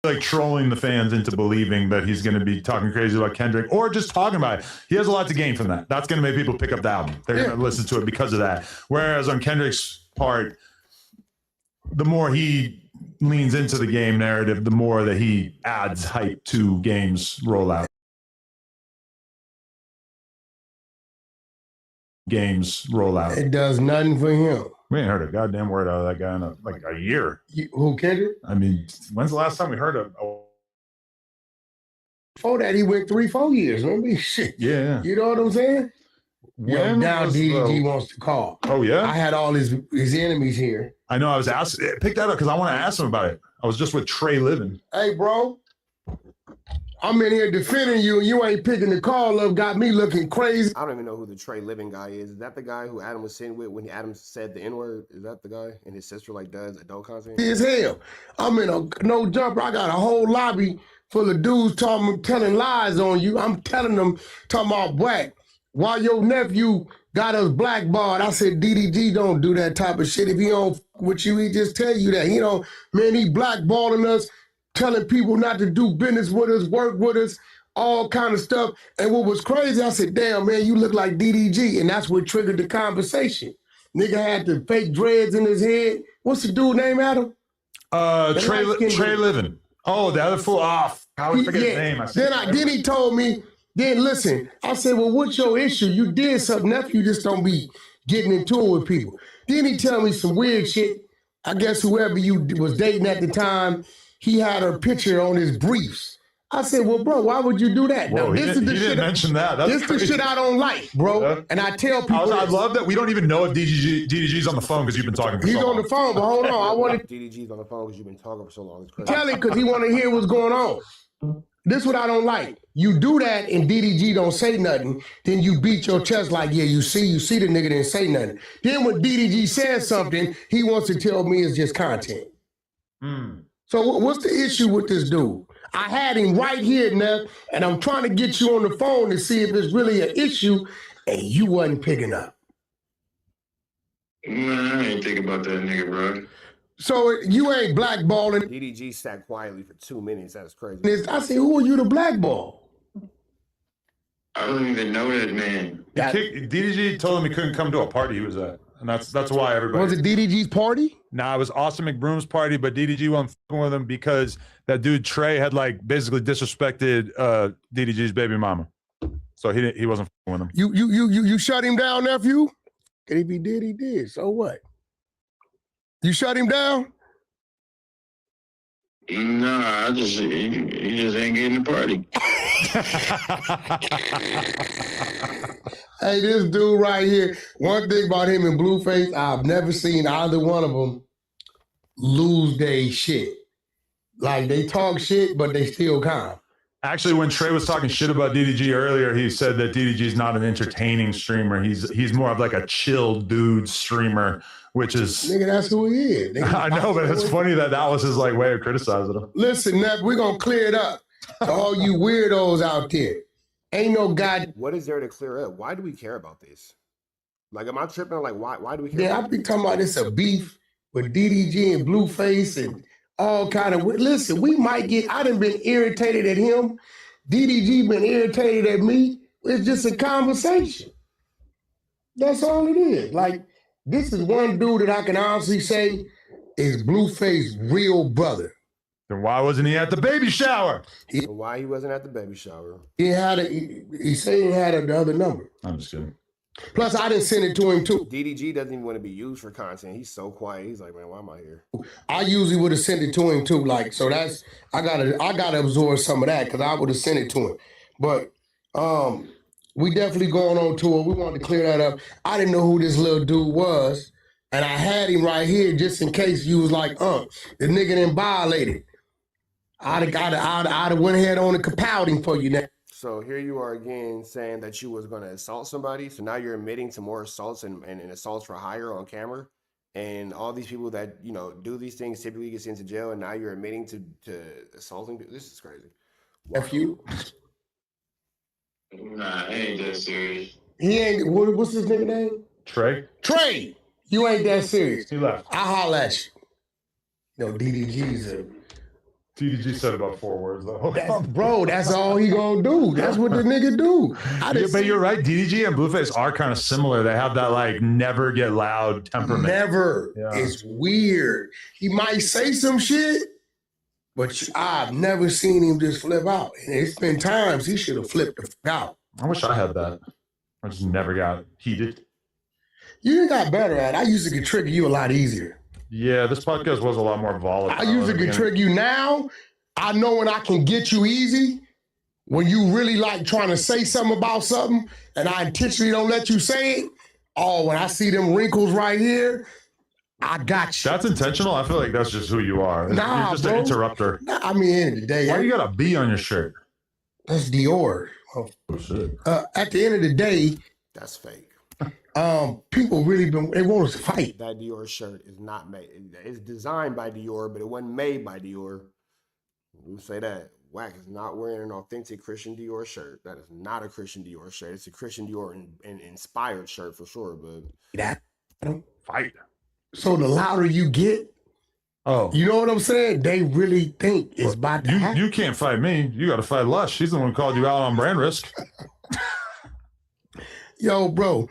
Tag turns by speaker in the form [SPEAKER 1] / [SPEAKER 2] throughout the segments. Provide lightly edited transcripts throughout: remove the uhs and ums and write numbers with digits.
[SPEAKER 1] like trolling the fans into believing that he's going to be talking crazy about Kendrick or just talking about it. He has a lot to gain from that. That's going to make people pick up the album. They're going to listen to it because of that. Whereas on Kendrick's part, the more he leans into the game narrative, the more that he adds hype to games rollout.
[SPEAKER 2] It does nothing for him.
[SPEAKER 1] We ain't heard a goddamn word out of that guy in like a year.
[SPEAKER 2] Who, Kendrick?
[SPEAKER 1] I mean, when's the last time we heard of?
[SPEAKER 2] Before that, he went 3-4 years. Remember? Shit.
[SPEAKER 1] Yeah.
[SPEAKER 2] You know what I'm saying?
[SPEAKER 1] When
[SPEAKER 2] now DDG wants to call.
[SPEAKER 1] Oh, yeah?
[SPEAKER 2] I had all his enemies here.
[SPEAKER 1] I know. I was asked, pick that up because I want to ask him about it. I was just with Trey Living.
[SPEAKER 2] Hey, bro. I'm in here defending you, and you ain't picking the call up. Got me looking crazy.
[SPEAKER 3] I don't even know who the Trey Living guy is. Is that the guy who Adam was sitting with when Adam said the N-word? Is that the guy? And his sister like does adult content?
[SPEAKER 2] As hell. I'm in a no jumper. I got a whole lobby full of dudes telling lies on you. I'm telling them, talking about Wack. While your nephew got us blackballed, I said, DDG don't do that type of shit. If he don't with you, he just tell you that. He don't, man, he blackballing us, telling people not to do business with us, work with us, all kind of stuff. And what was crazy, I said, damn, man, you look like DDG. And that's what triggered the conversation. Nigga had the fake dreads in his head. What's the dude name, Adam?
[SPEAKER 1] Trey Living. Oh, the other fool. I always forget his name.
[SPEAKER 2] Then he told me, then listen, I said, well, what's your issue? You did something, nephew, just don't be getting into it with people. Then he tell me some weird shit. I guess whoever you was dating at the time, he had her picture on his briefs. I said, well, bro, why would you do that?
[SPEAKER 1] Whoa, now, this is the shit. Mention that. That's
[SPEAKER 2] this the shit I don't like, bro. And I tell people.
[SPEAKER 1] I love that we don't even know if DDG's on the phone because you've been talking for so long.
[SPEAKER 2] He's on the phone, but hold on. I want to.
[SPEAKER 3] DDG's on the phone because you've been talking for so long. It's crazy.
[SPEAKER 2] Tell him because he want to hear what's going on. This what I don't like. You do that and DDG don't say nothing, then you beat your chest like, yeah, you see the nigga didn't say nothing. Then when DDG says something, he wants to tell me it's just content. So what's the issue with this dude? I had him right here, Neff, and I'm trying to get you on the phone to see if it's really an issue, and you wasn't picking up.
[SPEAKER 4] Nah, I ain't think about that nigga, bro.
[SPEAKER 2] So you ain't blackballing.
[SPEAKER 3] DDG sat quietly for 2 minutes. That's crazy.
[SPEAKER 2] I said, who are you to blackball?
[SPEAKER 4] I don't even know that man.
[SPEAKER 1] DDG told him he couldn't come to a party he was at. And that's why everybody...
[SPEAKER 2] Was it DDG's party?
[SPEAKER 1] Nah, it was Austin McBroom's party, but DDG wasn't f***ing with him because that dude Trey had like basically disrespected DDG's baby mama. So he wasn't f***ing with him.
[SPEAKER 2] You shut him down, nephew? And if he did. So what? You shut him down?
[SPEAKER 4] Nah, he just ain't getting the party.
[SPEAKER 2] Hey, this dude right here, one thing about him and Blueface, I've never seen either one of them lose their shit. Like, they talk shit, but they still calm.
[SPEAKER 1] Actually, when Trey was talking shit about DDG earlier, he said that DDG's not an entertaining streamer. He's more of like a chill dude streamer, which is...
[SPEAKER 2] Nigga, that's who he is. Nigga,
[SPEAKER 1] I know, but it's funny that was his like way of criticizing him.
[SPEAKER 2] Listen, Neff, we're going to clear it up to all you weirdos out there. Ain't no God.
[SPEAKER 3] What is there to clear up? Why do we care about this? Like, am I tripping? Like, why do we care?
[SPEAKER 2] Yeah, I be talking about this a beef with DDG and Blueface and all kind of. Listen, we might get. I done been irritated at him. DDG been irritated at me. It's just a conversation. That's all it is. Like, this is one dude that I can honestly say is Blueface's real brother.
[SPEAKER 1] Then why wasn't he at the baby shower?
[SPEAKER 3] Why he wasn't at the baby shower?
[SPEAKER 2] He said he had the other number.
[SPEAKER 1] I'm just kidding.
[SPEAKER 2] Plus, I didn't send it to him too.
[SPEAKER 3] DDG doesn't even want to be used for content. He's so quiet. He's like, man, why am I here?
[SPEAKER 2] I usually would have sent it to him too. Like, so that's I gotta absorb some of that because I would have sent it to him. But we definitely going on tour. We wanted to clear that up. I didn't know who this little dude was, and I had him right here just in case you was like, the nigga didn't violate it. I'd have went ahead on a compounding for you now.
[SPEAKER 3] So here you are again saying that you was going to assault somebody. So now you're admitting to more assaults and assaults for hire on camera. And all these people that, you know, do these things typically get sent to jail. And now you're admitting to assaulting. This is crazy.
[SPEAKER 2] F you.
[SPEAKER 4] Nah, I ain't that serious.
[SPEAKER 2] He ain't, what's his nigga name? Trey. You ain't that serious.
[SPEAKER 1] He left.
[SPEAKER 2] I holla at you. No, DDG's
[SPEAKER 1] TDG said about 4 words though.
[SPEAKER 2] That's all he gonna do. That's what the nigga do.
[SPEAKER 1] But you're right. DDG and Blueface are kind of similar. They have that like never get loud temperament.
[SPEAKER 2] Never.
[SPEAKER 1] Yeah.
[SPEAKER 2] It's weird. He might say some shit, but I've never seen him just flip out. And it's been times he should have flipped the fuck out.
[SPEAKER 1] I wish I had that. I just never got heated.
[SPEAKER 2] You got better at it. I used to get trigger you a lot easier.
[SPEAKER 1] Yeah, this podcast was a lot more volatile.
[SPEAKER 2] I used to get trigger you. Now, I know when I can get you easy. When you really like trying to say something about something and I intentionally don't let you say it, when I see them wrinkles right here, I got you.
[SPEAKER 1] That's intentional? I feel like that's just who you are.
[SPEAKER 2] Nah,
[SPEAKER 1] you're just
[SPEAKER 2] bro.
[SPEAKER 1] an interrupter.
[SPEAKER 2] Nah, I mean, end of the day.
[SPEAKER 1] Why you got a B on your shirt?
[SPEAKER 2] That's Dior.
[SPEAKER 1] Oh, shit.
[SPEAKER 2] At the end of the day,
[SPEAKER 3] That's fake.
[SPEAKER 2] people really they want us to fight.
[SPEAKER 3] That Dior shirt is not made. It's designed by Dior, but it wasn't made by Dior. We say that. Wack is not wearing an authentic Christian Dior shirt. That is not a Christian Dior shirt. It's a Christian Dior inspired shirt for sure, but
[SPEAKER 2] That
[SPEAKER 1] Fight.
[SPEAKER 2] so the louder you get, you know what I'm saying? They really think it's about to happen.
[SPEAKER 1] You can't fight me. You got to fight Lush. She's the one who called you out on brand risk.
[SPEAKER 2] Yo, bro,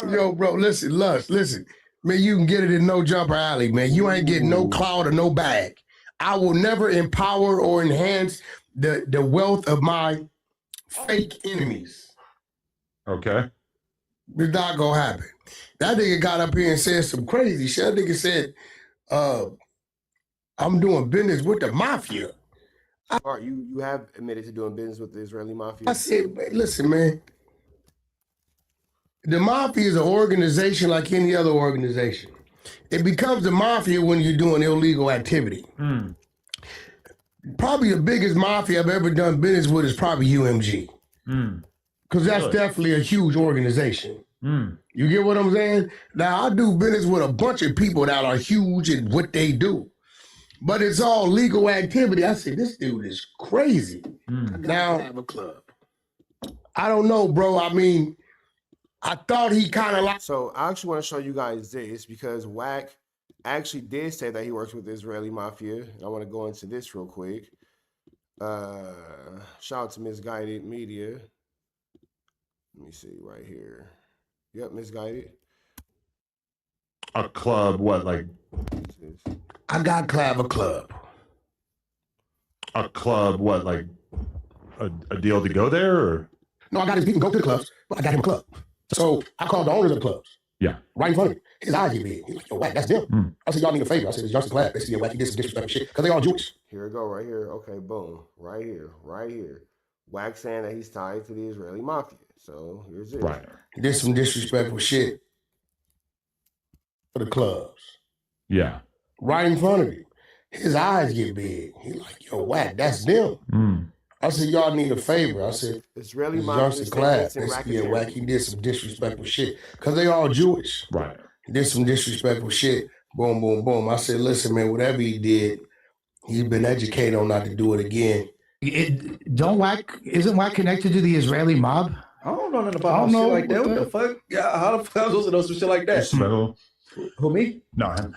[SPEAKER 2] listen, Lush, listen. Man, you can get it in no jumper alley, man. You ain't getting no cloud or no bag. I will never empower or enhance the wealth of my fake enemies.
[SPEAKER 1] Okay.
[SPEAKER 2] It's not gonna happen. That nigga got up here and said some crazy shit. That nigga said, I'm doing business with the mafia.
[SPEAKER 3] you have admitted to doing business with the Israeli mafia.
[SPEAKER 2] I said, listen, man. The mafia is an organization like any other organization. It becomes a mafia when you're doing illegal activity. Probably the biggest mafia I've ever done business with is probably UMG. Because that's definitely a huge organization. You get what I'm saying? Now, I do business with a bunch of people that are huge in what they do. But it's all legal activity. I said, this dude is crazy. Now, have a club. I don't know, bro. I mean, I thought he kind of like...
[SPEAKER 3] So I actually want to show you guys this because Wack actually did say that he works with the Israeli mafia. I want to go into this real quick. Shout out to Misguided Media. Let me see right here. Yep, Misguided.
[SPEAKER 1] A club, what, like?
[SPEAKER 2] I got Claver Club.
[SPEAKER 1] A club, what, like a deal to go there? Or?
[SPEAKER 2] No, I got his people go to the clubs, but I got him a club. So I called the owners of the clubs.
[SPEAKER 1] Yeah.
[SPEAKER 2] Right in front of me. His eyes get big. He's like, yo, Wack, that's them. I said, y'all need a favor. I said, it's Johnson Class. They see a Wack, he did some disrespectful shit. Because they all Jewish.
[SPEAKER 3] Here we go, right here. Okay, boom. Right here. Wack saying that he's tied to the Israeli mafia. So here's it.
[SPEAKER 1] Right.
[SPEAKER 2] He did some disrespectful shit for the clubs.
[SPEAKER 1] Yeah.
[SPEAKER 2] Right in front of him. His eyes get big. He's like, yo, Wack, that's them. I said, y'all need a favor. I said,
[SPEAKER 3] Israeli
[SPEAKER 2] it's
[SPEAKER 3] mafia
[SPEAKER 2] Johnson Class. They see a Wack, he did some disrespectful shit. Because they all Jewish.
[SPEAKER 1] Right.
[SPEAKER 2] He did some disrespectful shit. Boom, boom, boom. I said, listen, man, whatever he did, he's been educated on not to do it again.
[SPEAKER 5] Isn't Wack connected to the Israeli mob?
[SPEAKER 6] I don't know nothing about shit like that. What the fuck? Yeah, how the fuck am I supposed to know some shit like that?
[SPEAKER 1] Special.
[SPEAKER 6] Who, me?
[SPEAKER 1] No, him.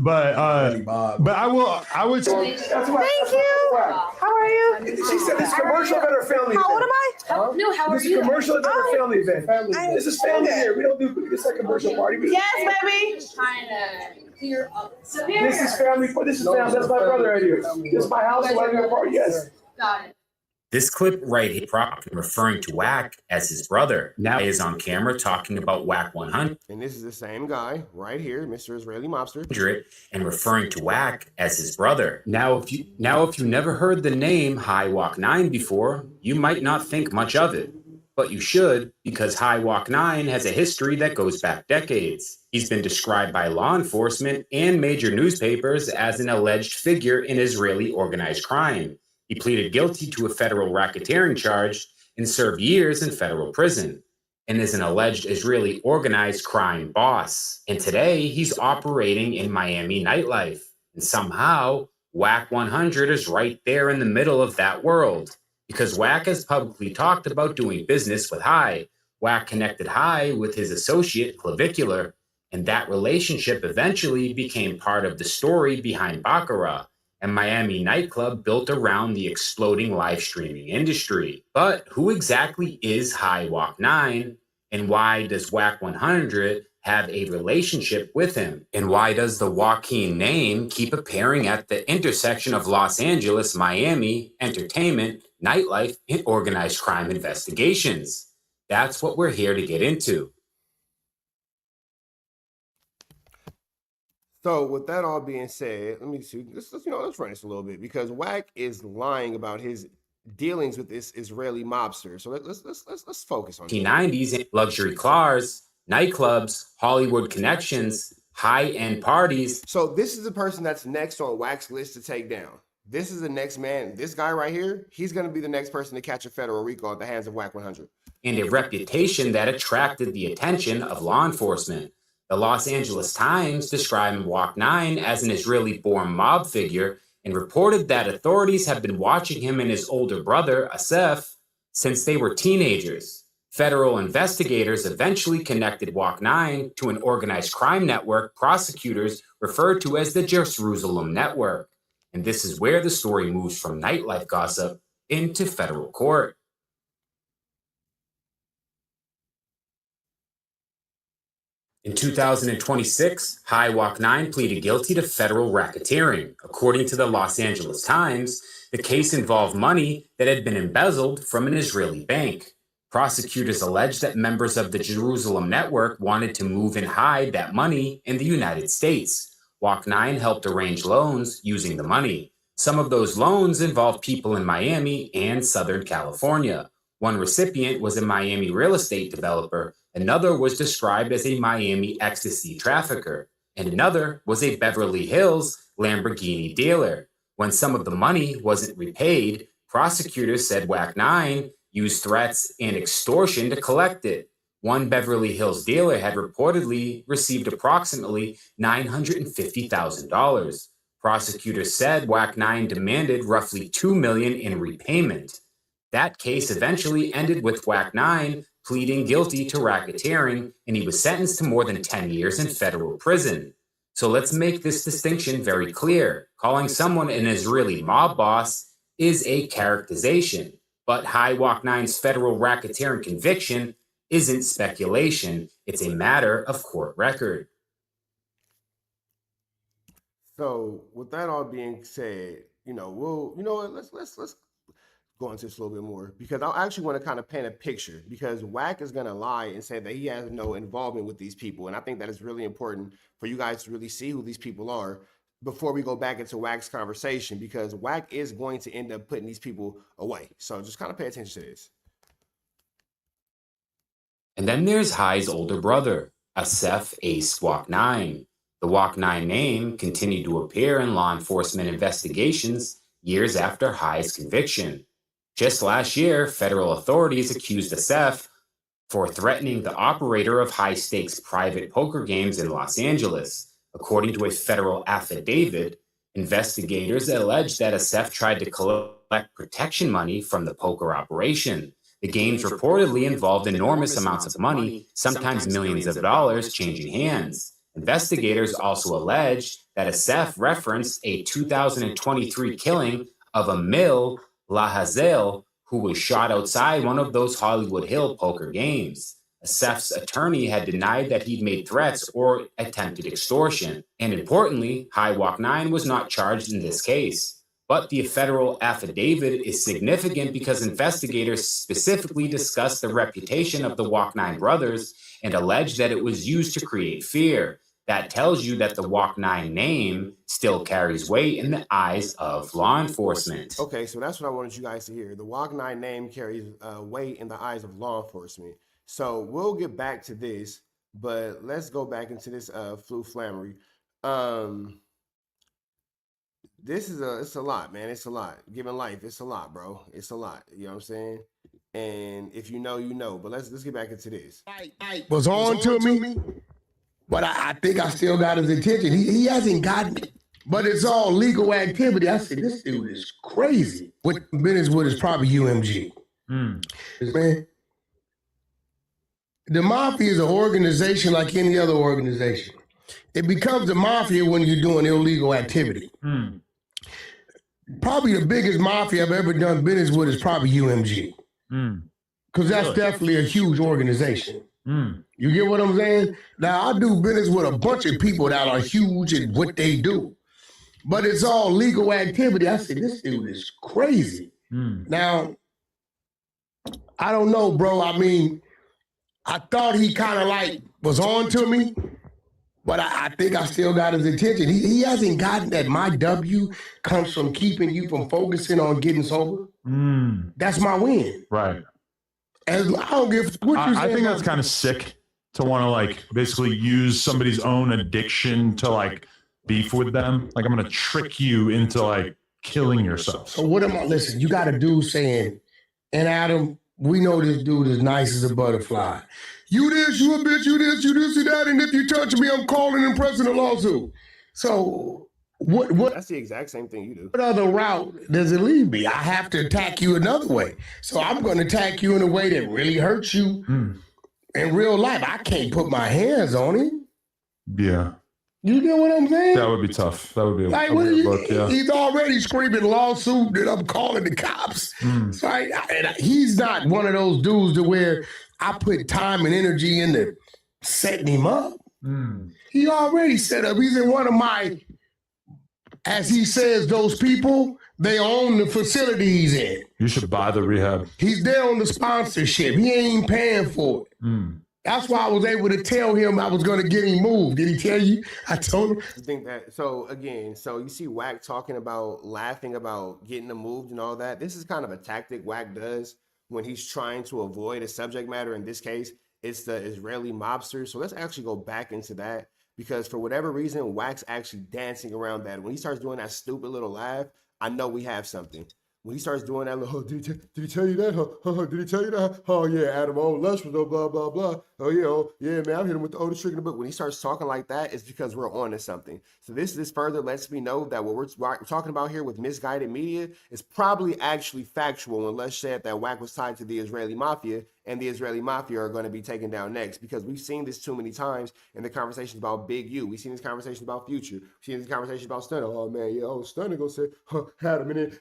[SPEAKER 1] But I would say.
[SPEAKER 7] Thank you. How are you?
[SPEAKER 6] She said this commercial at her family event.
[SPEAKER 7] How old am I?
[SPEAKER 8] No, how are
[SPEAKER 6] This
[SPEAKER 8] you?
[SPEAKER 6] commercial at her family event. This is family here. We don't do this like commercial party.
[SPEAKER 7] Yes, baby.
[SPEAKER 8] Trying to clear up.
[SPEAKER 6] This is family. This is family. That's my brother right here. This is my house. Like a party. Yes.
[SPEAKER 8] Got it.
[SPEAKER 9] This clip right here, referring to Wack as his brother, now is on camera talking about WACK100.
[SPEAKER 3] And this is the same guy right here, Mr. Israeli Mobster.
[SPEAKER 9] And referring to Wack as his brother. Now, if you never heard the name Hai Waknine before, you might not think much of it. But you should, because Hai Waknine has a history that goes back decades. He's been described by law enforcement and major newspapers as an alleged figure in Israeli organized crime. He pleaded guilty to a federal racketeering charge and served years in federal prison, and is an alleged Israeli organized crime boss. And today, he's operating in Miami nightlife. And somehow, WACK100 is right there in the middle of that world. Because Wack has publicly talked about doing business with Hai. Wack connected Hai with his associate, Clavicular, and that relationship eventually became part of the story behind Baccarat. a Miami nightclub built around the exploding live streaming industry. But who exactly is Hai Waknine, and why does WACK100 have a relationship with him? And why does the Joaquin name keep appearing at the intersection of Los Angeles, Miami, entertainment, nightlife, and organized crime investigations? That's what we're here to get into.
[SPEAKER 3] So with that all being said, let me see. Let's run this a little bit because Wack is lying about his dealings with this Israeli mobster. So let's focus on it.
[SPEAKER 9] 1990s, luxury cars, nightclubs, Hollywood connections, high-end parties.
[SPEAKER 3] So this is the person that's next on Wack's list to take down. This is the next man. This guy right here, he's going to be the next person to catch a federal recall at the hands of WACK100.
[SPEAKER 9] And a reputation that attracted the attention of law enforcement. The Los Angeles Times described Waknine as an Israeli-born mob figure and reported that authorities have been watching him and his older brother, Asef, since they were teenagers. Federal investigators eventually connected Waknine to an organized crime network prosecutors referred to as the Jerusalem Network. And this is where the story moves from nightlife gossip into federal court. In 2026, Hai Waknine pleaded guilty to federal racketeering. According to the Los Angeles Times, the case involved money that had been embezzled from an Israeli bank. Prosecutors alleged that members of the Jerusalem Network wanted to move and hide that money in the United States. Waknine helped arrange loans using the money. Some of those loans involved people in Miami and Southern California. One recipient was a Miami real estate developer. Another was described as a Miami ecstasy trafficker, and another was a Beverly Hills Lamborghini dealer. When some of the money wasn't repaid, prosecutors said Waknine used threats and extortion to collect it. One Beverly Hills dealer had reportedly received approximately $950,000. Prosecutors said Waknine demanded roughly $2 million in repayment. That case eventually ended with Waknine pleading guilty to racketeering, and he was sentenced to more than 10 years in federal prison. So let's make this distinction very clear. Calling someone an Israeli mob boss is a characterization, but Hai Waknine's federal racketeering conviction isn't speculation. It's a matter of court record.
[SPEAKER 3] So with that all being said, let's go into this a little bit more because I actually want to kind of paint a picture because Wack is going to lie and say that he has no involvement with these people. And I think that is really important for you guys to really see who these people are before we go back into Wack's conversation because Wack is going to end up putting these people away. So just kind of pay attention to this.
[SPEAKER 9] And then there's Hai's older brother, Asef Ace Waknine. The Waknine name continued to appear in law enforcement investigations years after Hai's conviction. Just last year, federal authorities accused Asef for threatening the operator of high-stakes private poker games in Los Angeles. According to a federal affidavit, investigators alleged that Asef tried to collect protection money from the poker operation. The games reportedly involved enormous amounts of money, sometimes millions of dollars, changing hands. Investigators also alleged that Asef referenced a 2023 killing of Emil Lahazel, who was shot outside one of those Hollywood Hill poker games. Asef's attorney had denied that he'd made threats or attempted extortion. And importantly, Hai Waknine was not charged in this case. But the federal affidavit is significant because investigators specifically discussed the reputation of the Waknine brothers and alleged that it was used to create fear. That tells you that the Waknine name still carries weight in the eyes of law enforcement.
[SPEAKER 3] Okay, so that's what I wanted you guys to hear. The Waknine name carries weight in the eyes of law enforcement. So we'll get back to this, but let's go back into this flu flammery. It's a lot, man. It's a lot. Given life, it's a lot, bro. It's a lot. You know what I'm saying? And if you know, you know. But let's get back into this.
[SPEAKER 2] Was on to me, but I think I still got his attention. He hasn't gotten it, but it's all legal activity. I said, this dude is crazy. What business with is probably UMG. Man, the mafia is an organization like any other organization. It becomes a mafia when you're doing illegal activity. probably the biggest mafia I've ever done business with is probably UMG. Because that's definitely a huge organization. You get what I'm saying? Now, I do business with a bunch of people that are huge in what they do. But it's all legal activity. I said, this dude is crazy. Now, I don't know, bro. I mean, I thought he kind of like was on to me, but I think I still got his attention. He hasn't gotten that my W comes from keeping you from focusing on getting sober. That's my win.
[SPEAKER 1] Right.
[SPEAKER 2] And I don't give what you
[SPEAKER 1] I think that's kind of sick to want to like basically use somebody's own addiction to like beef with them. Like I'm going to trick you into like killing yourself.
[SPEAKER 2] So what am I? Listen, you got a dude saying, and Adam, we know this dude is nice as a butterfly. You this, you a bitch, you this, you that, and if you touch me, I'm calling and pressing a lawsuit. So what?
[SPEAKER 3] That's the exact same thing you do.
[SPEAKER 2] What other route does it leave me? I have to attack you another way. So I'm going to attack you in a way that really hurts you in real life. I can't put my hands on him.
[SPEAKER 1] Yeah.
[SPEAKER 2] You get what I'm saying?
[SPEAKER 1] That would be tough. That would be
[SPEAKER 2] like,
[SPEAKER 1] a weird look, yeah.
[SPEAKER 2] He's already screaming lawsuit that I'm calling the cops. So he's not one of those dudes to where I put time and energy into setting him up. He already set up. He's in one of my, as he says, those people, they own the facility he's in.
[SPEAKER 1] You should buy the rehab.
[SPEAKER 2] He's there on the sponsorship. He ain't paying for it. That's why I was able to tell him I was going to get him moved. Did he tell you? I told him.
[SPEAKER 3] I think that, so you see Wack talking about laughing about getting them moved and all that. This is kind of a tactic Wack does when he's trying to avoid a subject matter. In this case, it's the Israeli mobsters. So let's actually go back into that, because for whatever reason, Wack's actually dancing around that. When he starts doing that stupid little laugh, I know we have something. When he starts doing that little, did he tell you that? Did he tell you that? Oh, yeah, Adam, Lush was blah, blah, blah. Oh, yeah, man, I hit him with the oldest trick in the book. When he starts talking like that, it's because we're on to something. So this further lets me know that what we're talking about here with misguided media is probably actually factual when Lush said that Wack was tied to the Israeli mafia, and the Israeli mafia are going to be taken down next, because we've seen this too many times in the conversations about Big U. We've seen this conversation about Future. We've seen this conversation about Stunner. Oh, man, yeah, Stunner gonna say, had him in it.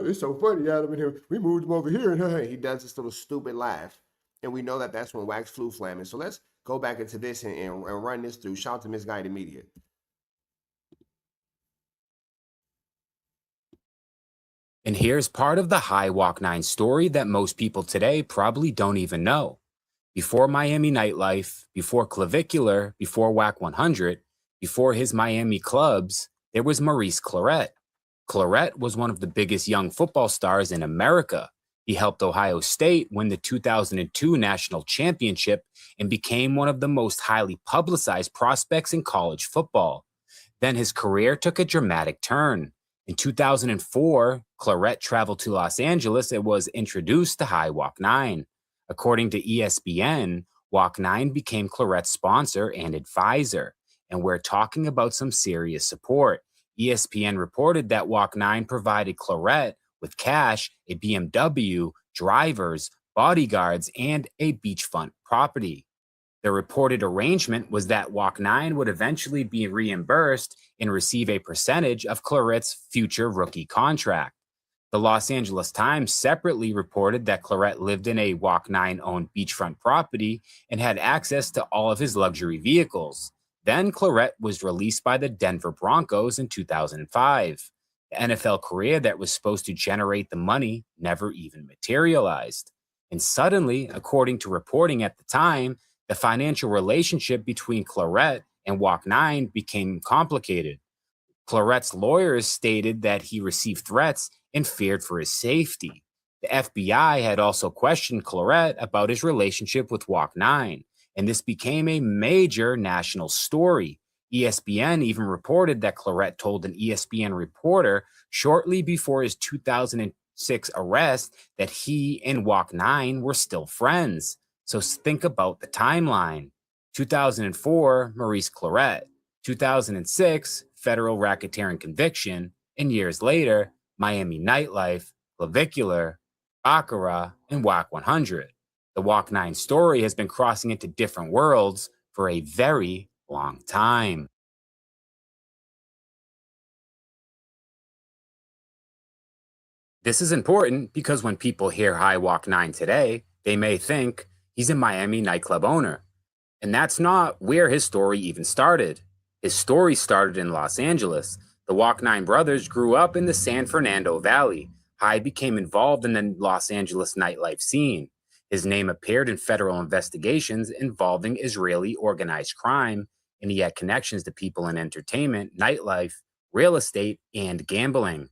[SPEAKER 3] It's so funny, had him in here. We moved him over here, and he does this little stupid laugh. And we know that that's when Wack's flu flamming. So let's go back into this and run this through. Shout out to Misguided Media.
[SPEAKER 9] And here's part of the Hai Waknine story that most people today probably don't even know. Before Miami Nightlife, before Clavicular, before WACK100, before his Miami clubs, there was Maurice Clarett. Clarett was one of the biggest young football stars in America. He helped Ohio State win the 2002 national championship and became one of the most highly publicized prospects in college football. Then his career took a dramatic turn. In 2004, Clarett traveled to Los Angeles and was introduced to Hai Waknine. According to ESPN, Waknine became Clarett's sponsor and advisor, and we're talking about some serious support. ESPN reported that Waknine provided Clarett with cash, a BMW, drivers, bodyguards, and a beachfront property. The reported arrangement was that Waknine would eventually be reimbursed and receive a percentage of Clarett's future rookie contract. The Los Angeles Times separately reported that Clarett lived in a Waknine-owned beachfront property and had access to all of his luxury vehicles. Then Clarett was released by the Denver Broncos in 2005. The NFL career that was supposed to generate the money never even materialized. And suddenly, according to reporting at the time, the financial relationship between Clarett and Waknine became complicated. Clarett's lawyers stated that he received threats and feared for his safety. The FBI had also questioned Clarett about his relationship with Waknine, and this became a major national story. ESPN even reported that Clarett told an ESPN reporter shortly before his 2006 arrest that he and Waknine were still friends. So think about the timeline. 2004, Maurice Clarett. 2006, federal racketeering conviction. And years later, Miami Nightlife, Clavicular, Baccarat, and WACK100. The Waknine story has been crossing into different worlds for a very long time. This is important because when people hear Hai Waknine today, they may think he's a Miami nightclub owner. And that's not where his story even started. His story started in Los Angeles. The Waknine brothers grew up in the San Fernando Valley. Hai became involved in the Los Angeles nightlife scene. His name appeared in federal investigations involving Israeli organized crime, and he had connections to people in entertainment, nightlife, real estate, and gambling.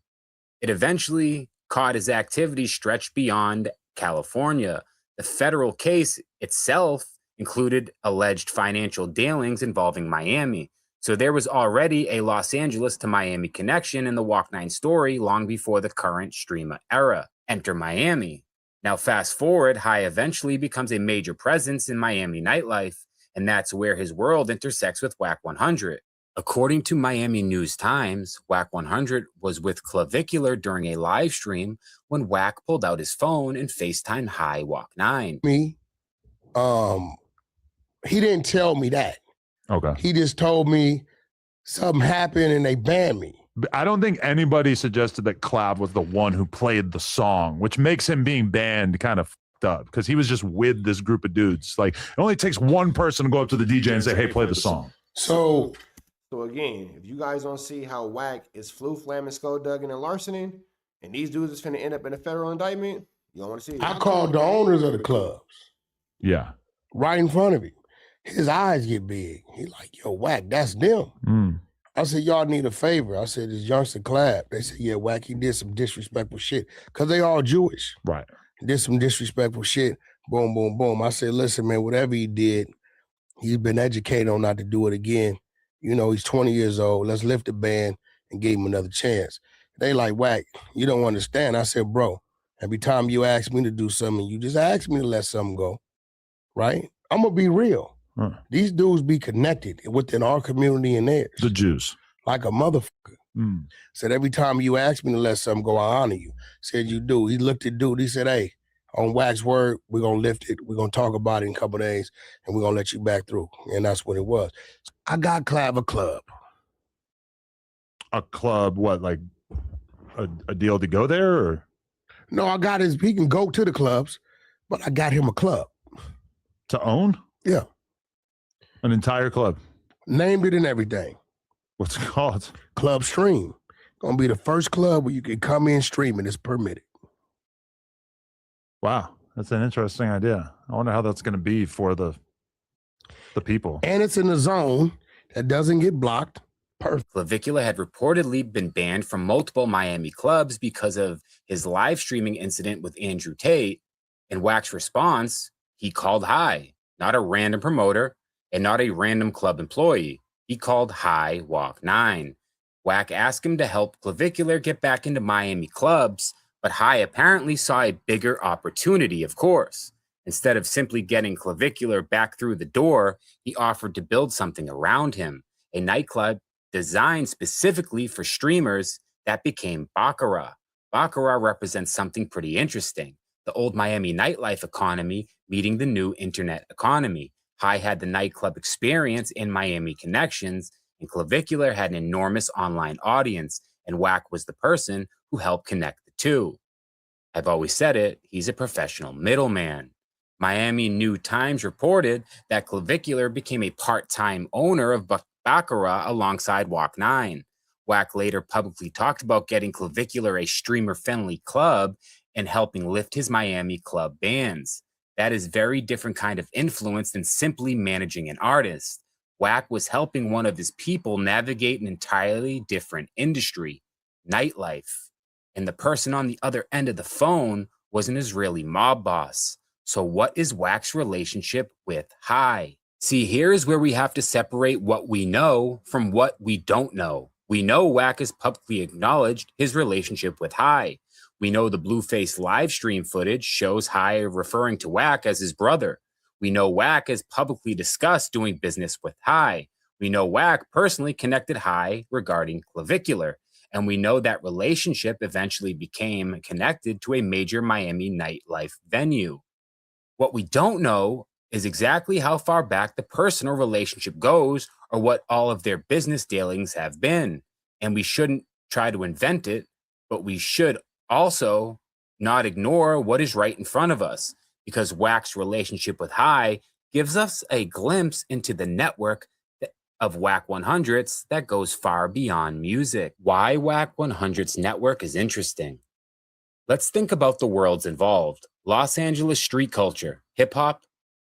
[SPEAKER 9] It eventually caught his activities stretched beyond California. The federal case itself included alleged financial dealings involving Miami. So there was already a Los Angeles to Miami connection in the Waknine story long before the current streamer era. Enter Miami. Now fast forward, Hai eventually becomes a major presence in Miami nightlife, and that's where his world intersects with WACK100. According to Miami News Times, WACK100 was with Clavicular during a live stream when Wack pulled out his phone and FaceTimed Hai Waknine.
[SPEAKER 2] Me, he didn't tell me that.
[SPEAKER 1] Okay.
[SPEAKER 2] He just told me something happened and they banned me.
[SPEAKER 1] I don't think anybody suggested that Clav was the one who played the song, which makes him being banned kind of fucked up because he was just with this group of dudes. Like, it only takes one person to go up to the DJ and say, hey, play the song.
[SPEAKER 2] So
[SPEAKER 3] again, if you guys don't see how Wack is flu flamming, skull dugging, and larcening, and these dudes is finna end up in a federal indictment, you don't want to see it.
[SPEAKER 2] I called the owners of the clubs.
[SPEAKER 1] Yeah.
[SPEAKER 2] Right in front of him. His eyes get big. He like, yo, Wack, that's them.
[SPEAKER 1] Mm.
[SPEAKER 2] I said, y'all need a favor. I said, this youngster Clap. They said, yeah, Wack, he did some disrespectful shit. Because they all Jewish.
[SPEAKER 1] Right.
[SPEAKER 2] He did some disrespectful shit. Boom, boom, boom. I said, listen, man, whatever he did, he's been educated on not to do it again. You know, he's 20 years old. Let's lift the ban and give him another chance. They like, Wack, you don't understand. I said, bro, every time you ask me to do something, you just ask me to let something go, right? I'm going to be real.
[SPEAKER 1] Huh.
[SPEAKER 2] These dudes be connected within our community and theirs.
[SPEAKER 1] The Jews.
[SPEAKER 2] Like a motherfucker.
[SPEAKER 1] Mm.
[SPEAKER 2] Said, every time you ask me to let something go, I honor you. Said, you do. He looked at dude. He said, hey, on Wack's word, we're going to lift it. We're going to talk about it in a couple of days, and we're going to let you back through. And that's what it was. I got Clav a club.
[SPEAKER 1] A club, what, like a deal to go there? Or?
[SPEAKER 2] No, I got his, he can go to the clubs, but I got him a club.
[SPEAKER 1] To own?
[SPEAKER 2] Yeah.
[SPEAKER 1] An entire club?
[SPEAKER 2] Named it and everything.
[SPEAKER 1] What's it called?
[SPEAKER 2] Club Stream. Gonna be the first club where you can come in streaming. It's permitted.
[SPEAKER 1] Wow, that's an interesting idea. I wonder how that's going to be for the people.
[SPEAKER 2] And it's in a zone that doesn't get blocked. Perfect.
[SPEAKER 9] Clavicular had reportedly been banned from multiple Miami clubs because of his live streaming incident with Andrew Tate. In Wack's response, he called Hai, not a random promoter and not a random club employee. He called Hai Waknine. Wack asked him to help Clavicular get back into Miami clubs, but Hai apparently saw a bigger opportunity, of course. Instead of simply getting Clavicular back through the door, he offered to build something around him, a nightclub designed specifically for streamers that became Baccarat. Baccarat represents something pretty interesting, the old Miami nightlife economy meeting the new internet economy. Hai had the nightclub experience and Miami connections, and Clavicular had an enormous online audience, and Wack was the person who helped connect the two. I've always said it, he's a professional middleman. Miami New Times reported that Clavicular became a part-time owner of Baccarat alongside Waknine. Wack later publicly talked about getting Clavicular a streamer-friendly club and helping lift his Miami club bans. That is very different kind of influence than simply managing an artist. Wack was helping one of his people navigate an entirely different industry, nightlife. And the person on the other end of the phone was an Israeli mob boss. So what is Wack's relationship with Hai? See, here is where we have to separate what we know from what we don't know. We know Wack has publicly acknowledged his relationship with Hai. We know the Blueface live stream footage shows Hai referring to Wack as his brother. We know Wack has publicly discussed doing business with Hai. We know Wack personally connected Hai regarding Clavicular. And we know that relationship eventually became connected to a major Miami nightlife venue. What we don't know is exactly how far back the personal relationship goes or what all of their business dealings have been. And we shouldn't try to invent it, but we should Also, not ignore what is right in front of us, because Wack's relationship with Hai gives us a glimpse into the network of WACK100s that goes far beyond music. Why WACK100's network is interesting. Let's think about the worlds involved. Los Angeles street culture, hip hop,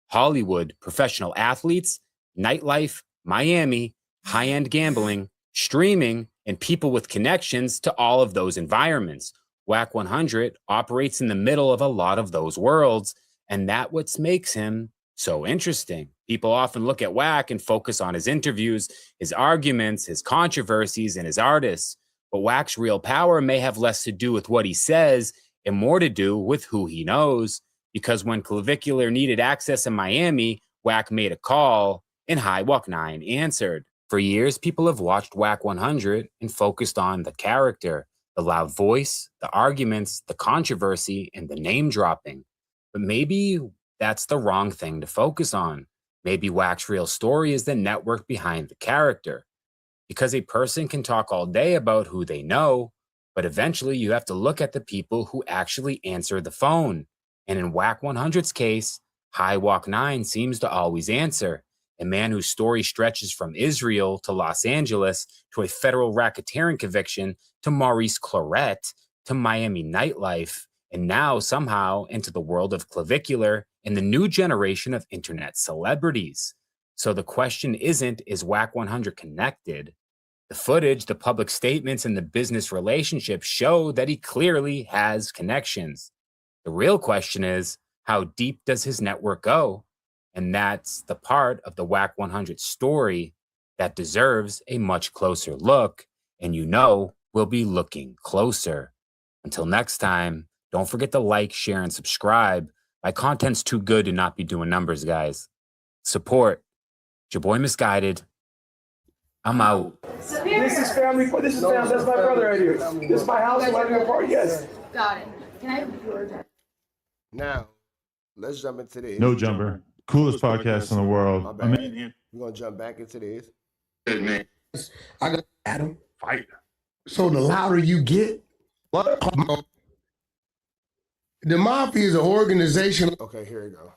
[SPEAKER 9] Hollywood, professional athletes, nightlife, Miami, high-end gambling, streaming, and people with connections to all of those environments. WACK100 operates in the middle of a lot of those worlds, and that's what makes him so interesting. People often look at Wack and focus on his interviews, his arguments, his controversies, and his artists. But Wack's real power may have less to do with what he says and more to do with who he knows. Because when Clavicular needed access in Miami, Wack made a call and Hai Waknine answered. For years, people have watched WACK100 and focused on the character, the loud voice, the arguments, the controversy, and the name dropping. But maybe that's the wrong thing to focus on. Maybe Wack's real story is the network behind the character. Because a person can talk all day about who they know, but eventually you have to look at the people who actually answer the phone. And in WACK100's case, Hai Waknine seems to always answer. A man whose story stretches from Israel to Los Angeles to a federal racketeering conviction to Maurice Clarett to Miami nightlife, and now somehow into the world of Clavicular and the new generation of internet celebrities. So the question isn't, is WACK100 connected? The footage, the public statements, and the business relationships show that he clearly has connections. The real question is, how deep does his network go? And that's the part of the WACK100 story that deserves a much closer look, and we'll be looking closer. Until next time, don't forget to like, share, and subscribe. My content's too good to not be doing numbers, guys. Support. It's your boy Misguided. I'm out.
[SPEAKER 6] This is family. This is family. That's my brother right here. This is my house. My new apartment. Yes.
[SPEAKER 8] Got it. Can I have yours?
[SPEAKER 3] Now, let's jump into this.
[SPEAKER 1] No jumper. Coolest podcast in the
[SPEAKER 3] My
[SPEAKER 1] world.
[SPEAKER 3] bad.
[SPEAKER 1] I mean,
[SPEAKER 3] We're gonna jump back into this.
[SPEAKER 4] Good man.
[SPEAKER 2] I got Adam.
[SPEAKER 1] fight.
[SPEAKER 2] So the louder you get, the mafia is an organization
[SPEAKER 3] Okay, here we go.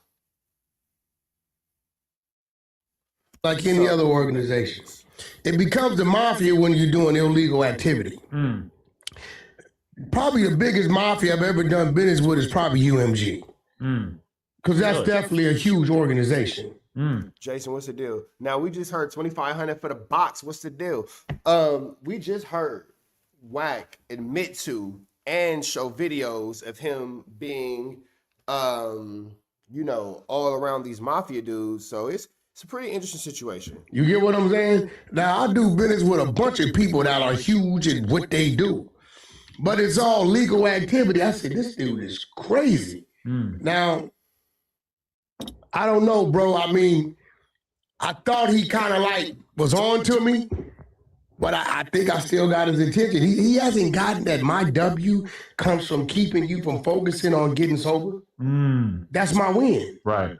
[SPEAKER 2] like any other organization. It becomes the mafia when you're doing illegal activity. Probably the biggest mafia I've ever done business with is probably UMG. Because that's definitely a huge organization.
[SPEAKER 3] Jason, what's the deal? Now we just heard 2,500 for the box. What's the deal? We just heard Wack admit to and show videos of him being, all around these mafia dudes. So it's a pretty interesting situation.
[SPEAKER 2] You get what I'm saying? Now, I do business with a bunch of people that are huge in what they do. But it's all legal activity. I said, this dude is crazy. Now, I don't know, bro. I mean, I thought he kind of like was on to me, but I think I still got his attention. He hasn't gotten that my W comes from keeping you from focusing on getting sober. That's my win.
[SPEAKER 1] Right.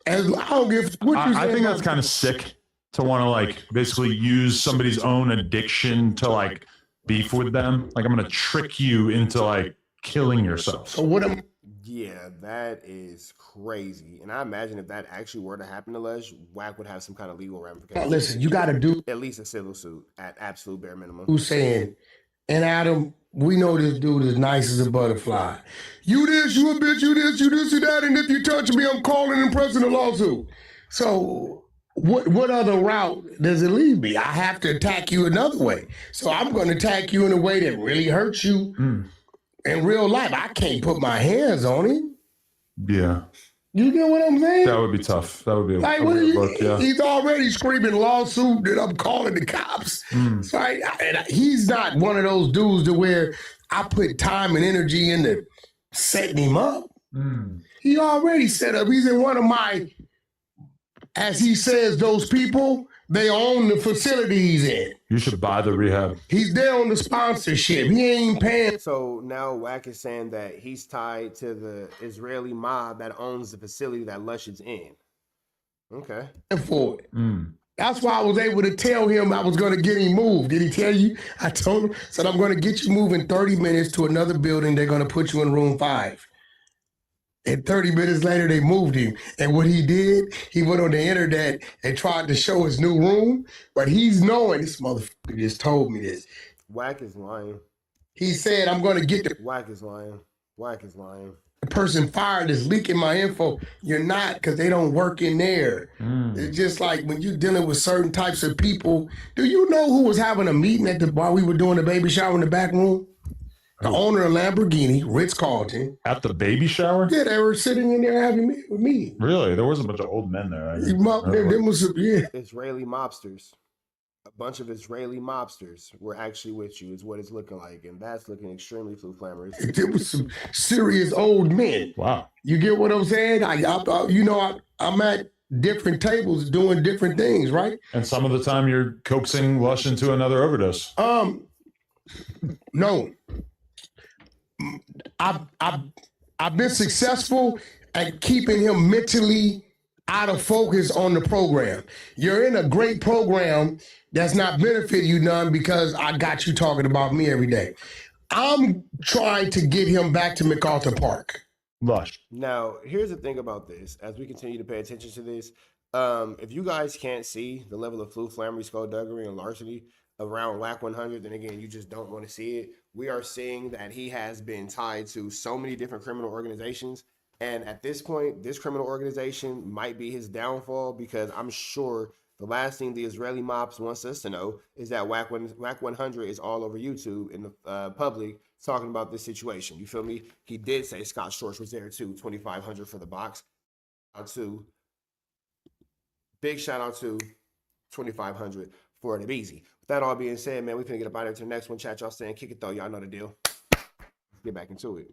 [SPEAKER 2] As I don't give what you
[SPEAKER 1] I
[SPEAKER 2] say
[SPEAKER 1] think that's
[SPEAKER 2] about-
[SPEAKER 1] kind of sick to want to like basically use somebody's own addiction to like beef with them. Like, I'm going to trick you into like killing yourself.
[SPEAKER 2] So what am
[SPEAKER 3] Yeah, that is crazy. And I imagine if that actually were to happen to Les, Wack would have some kind of legal ramifications.
[SPEAKER 2] listen, you got to do
[SPEAKER 3] At least a civil suit at absolute bare minimum.
[SPEAKER 2] who's saying, and Adam, we know this dude is nice as a butterfly. You this, you a bitch, you this, you that, and if you touch me, I'm calling and pressing a lawsuit. So what other route does it leave me? I have to attack you another way. So I'm going to attack you in a way that really hurts you in real life. I can't put my hands on him.
[SPEAKER 1] Yeah.
[SPEAKER 2] You get what I'm saying?
[SPEAKER 1] That would be tough. That would be
[SPEAKER 2] Like,
[SPEAKER 1] a
[SPEAKER 2] what are
[SPEAKER 1] weird
[SPEAKER 2] you,
[SPEAKER 1] look, yeah.
[SPEAKER 2] he's already screaming lawsuit that I'm calling the cops. So he's not one of those dudes to where I put time and energy into setting him up. He already set up. He's in one of my, as he says, those people, they own the facility he's in.
[SPEAKER 1] You should buy the rehab.
[SPEAKER 2] He's there on the sponsorship. He ain't paying.
[SPEAKER 3] So now Wack is saying that he's tied to the Israeli mob that owns the facility that Lush is in. Okay.
[SPEAKER 2] For it. That's why I was able to tell him I was going to get him moved. Did he tell you? I told him, said, I'm going to get you moved in 30 minutes to another building. They're going to put you in room 5. And 30 minutes later, they moved him. And what he did, he went on the internet and tried to show his new room. But he's knowing, this motherfucker just told me this.
[SPEAKER 3] Wack is lying.
[SPEAKER 2] He said, I'm going to get the
[SPEAKER 3] Wack is lying. Wack is lying.
[SPEAKER 2] person fired is leaking my info. You're not, because they don't work in there. It's just like when you're dealing with certain types of people. Do you know who was having a meeting while we were doing the baby shower in the back room? The owner of Lamborghini, Ritz-Carlton.
[SPEAKER 1] At the baby shower?
[SPEAKER 2] Yeah, they were sitting in there having a meeting.
[SPEAKER 1] Really? There was a bunch of old men there.
[SPEAKER 3] Israeli mobsters. A bunch of Israeli mobsters were actually with you, is what it's looking like. And that's looking extremely flamboyant.
[SPEAKER 2] It was some serious old men.
[SPEAKER 1] Wow.
[SPEAKER 2] You get what I'm saying? I'm at different tables doing different things, right?
[SPEAKER 1] And some of the time you're coaxing Lush into another overdose.
[SPEAKER 2] No. I've been successful at keeping him mentally out of focus on the program. You're in a great program that's not benefiting you none because I got you talking about me every day. I'm trying to get him back to MacArthur Park.
[SPEAKER 1] Lush.
[SPEAKER 3] Now, here's the thing about this. As we continue to pay attention to this, if you guys can't see the level of flamboyant, skullduggery, and larceny around WACK100, then again, you just don't want to see it. We are seeing that he has been tied to so many different criminal organizations. And at this point, this criminal organization might be his downfall, because I'm sure the last thing the Israeli mobs wants us to know is that WACK100 is all over YouTube in the public talking about this situation. You feel me? He did say Scott Storch was there too, 2,500 for the box. Big shout out to 2,500 for the Beezy. With that all being said, man, we're going to get up out of here to the next one. Chat, y'all saying kick it though. Y'all know the deal. Let's get back into it.